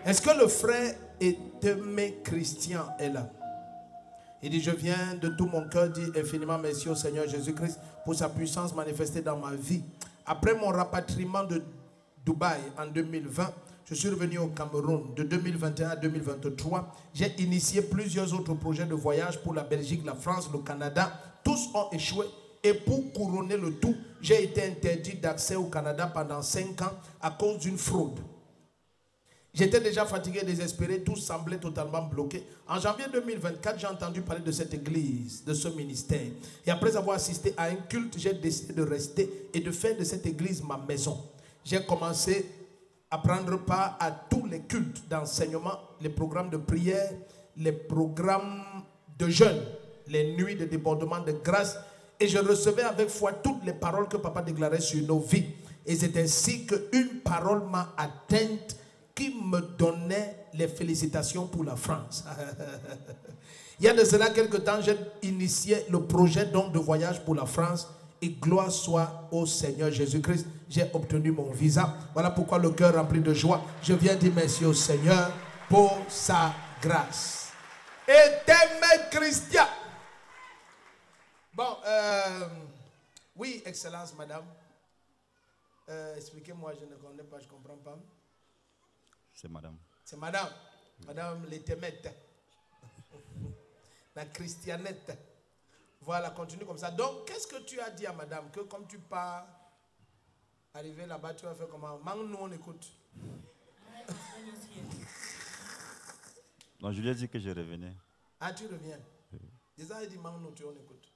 Est-ce que le frère Aimé Christian est là? Il dit, je viens de tout mon cœur dire infiniment merci au Seigneur Jésus-Christ pour sa puissance manifestée dans ma vie. Après mon rapatriement de Dubaï en 2020, je suis revenu au Cameroun. De 2021 à 2023, j'ai initié plusieurs autres projets de voyage pour la Belgique, la France, le Canada. Tous ont échoué. Et pour couronner le tout, j'ai été interdit d'accès au Canada pendant 5 ans à cause d'une fraude. J'étais déjà fatigué et désespéré, tout semblait totalement bloqué. En janvier 2024, j'ai entendu parler de cette église, de ce ministère. Et après avoir assisté à un culte, j'ai décidé de rester et de faire de cette église ma maison. J'ai commencé à prendre part à tous les cultes d'enseignement, les programmes de prière, les programmes de jeûne, les nuits de débordement de grâce. Et je recevais avec foi toutes les paroles que papa déclarait sur nos vies. Et c'est ainsi qu'une parole m'a atteinte qui me donnait les félicitations pour la France. Il y a de cela quelques temps, j'ai initié le projet donc de voyage pour la France. Et gloire soit au Seigneur Jésus-Christ. J'ai obtenu mon visa. Voilà pourquoi le cœur rempli de joie. Je viens dire merci au Seigneur pour sa grâce. Et Aimé Christian. Bon, oui, Excellence, madame. Expliquez-moi, je ne connais pas, je ne comprends pas. C'est madame. C'est madame. Madame Letemette. La Christianette. Voilà, continue comme ça. Donc, qu'est-ce que tu as dit à madame? Que comme tu pars, arriver là-bas, tu vas faire comment? Nous, on écoute. Non, je lui ai dit que je revenais. Ah, tu reviens. Déjà, il dit, nous, on écoute.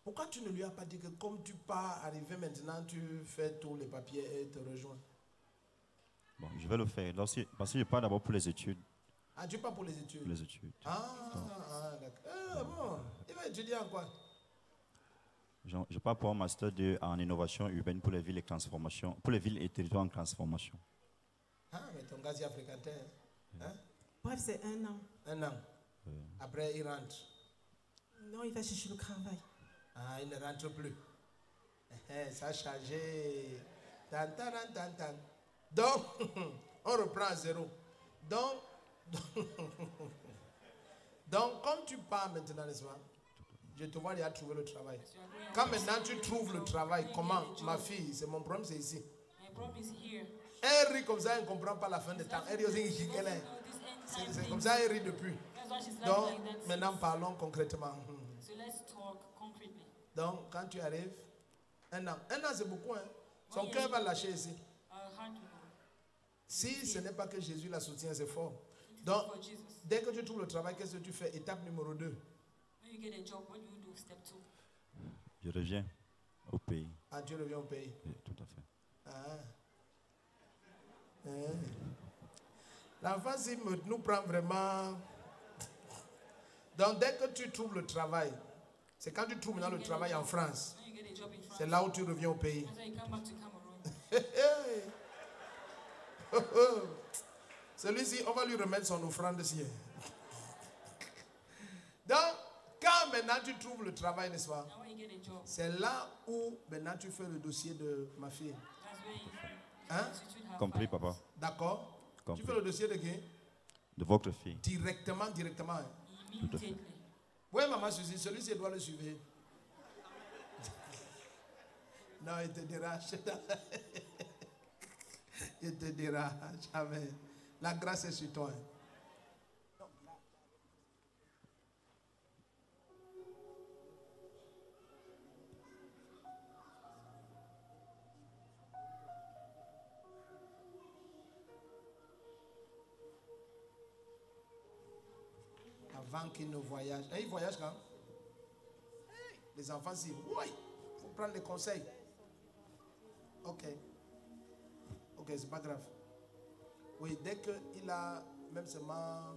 Pourquoi tu ne lui as pas dit que comme tu pars, arriver maintenant, tu fais tous les papiers et te rejoins? Bon, je vais le faire. Parce que je pars d'abord pour les études. Ah, tu pars pour les études? Pour les études. Ah, d'accord. Bon, il va étudier en quoi? Je pars pour un master en innovation urbaine pour les villes et transformation, pour les villes et territoires en transformation. Ah, mais ton gars y a fréquenté. Hein? Bref, c'est 1 an. 1 an. Après, il rentre. Non, il va chercher le travail. Ah, il ne rentre plus. Ça a changé. Donc, on reprend à zéro. Donc, comme tu pars maintenant, n'est-ce pas? Je te vois déjà trouver le travail. Quand maintenant tu trouves le travail, comment? Ma fille, c'est mon problème, c'est ici. Elle rit comme ça, elle ne comprend pas la fin de temps. Elle rit aussi, c'est comme ça, elle rit depuis. Donc, maintenant, parlons concrètement. Donc, quand tu arrives, 1 an. 1 an, c'est beaucoup, hein? Son cœur va lâcher ici. Si ce n'est pas que Jésus la soutient, c'est fort. Donc, dès que tu trouves le travail, qu'est-ce que tu fais? Étape numéro 2. Je reviens au pays. Ah, tu reviens au pays? Oui, tout à fait. L'enfant, s'il nous prend vraiment... Donc, dès que tu trouves le travail, c'est quand tu trouves maintenant le travail en France, c'est là où tu reviens au pays. Celui-ci, on va lui remettre son offrande ici. Donc, quand maintenant tu trouves le travail, n'est-ce pas? C'est là où maintenant tu fais le dossier de ma fille. Hein? Compris, papa. D'accord. Compris. Tu fais le dossier de qui? De votre fille. Directement. Hein? Tout à fait. Oui, maman, celui-ci doit le suivre. Non, il te dira. Il te dira jamais. La grâce est sur toi. Avant qu'ils ne voyagent. Ils voyagent quand? Les enfants disent, oui, il faut prendre les conseils. Ok. Ok, c'est pas grave. Oui, dès qu'il a même seulement...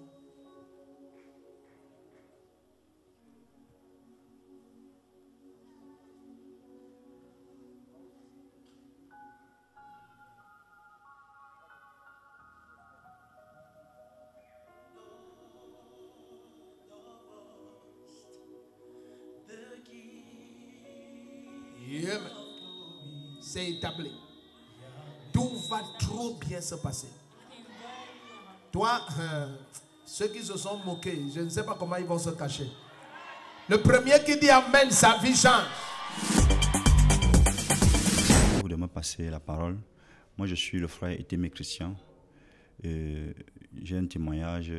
Yeah, c'est établi. Tout va trop bien se passer. Toi, ceux qui se sont moqués, je ne sais pas comment ils vont se cacher. Le premier qui dit Amen, sa vie change. Pour de me passer la parole, moi je suis le frère Etémé Christian. J'ai un témoignage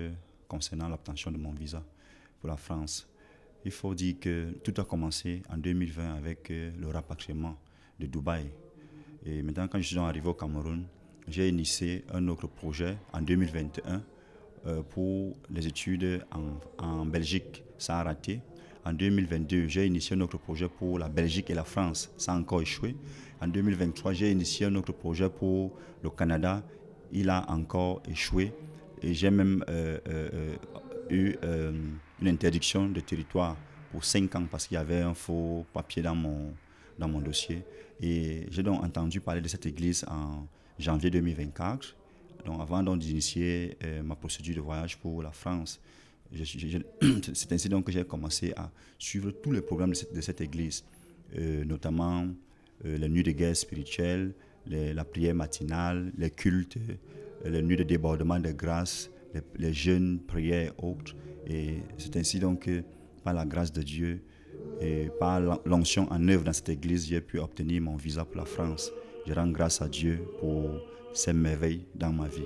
concernant l'obtention de mon visa pour la France. Il faut dire que tout a commencé en 2020 avec le rapatriement de Dubaï. Et maintenant, quand je suis arrivé au Cameroun, j'ai initié un autre projet en 2021 pour les études en Belgique. Ça a raté. En 2022, j'ai initié un autre projet pour la Belgique et la France. Ça a encore échoué. En 2023, j'ai initié un autre projet pour le Canada. Il a encore échoué. Et j'ai même eu une interdiction de territoire pour 5 ans parce qu'il y avait un faux papier dans mon dossier. Et j'ai donc entendu parler de cette église en janvier 2024, donc avant d'initier ma procédure de voyage pour la France. C'est ainsi donc que j'ai commencé à suivre tous les programmes de cette église, notamment les nuits de guerre spirituelle, la prière matinale, les cultes, les nuits de débordement de grâce, les jeûnes, prières et autres. Et c'est ainsi donc que, par la grâce de Dieu et par l'onction en œuvre dans cette église, j'ai pu obtenir mon visa pour la France. Je rends grâce à Dieu pour ces merveilles dans ma vie.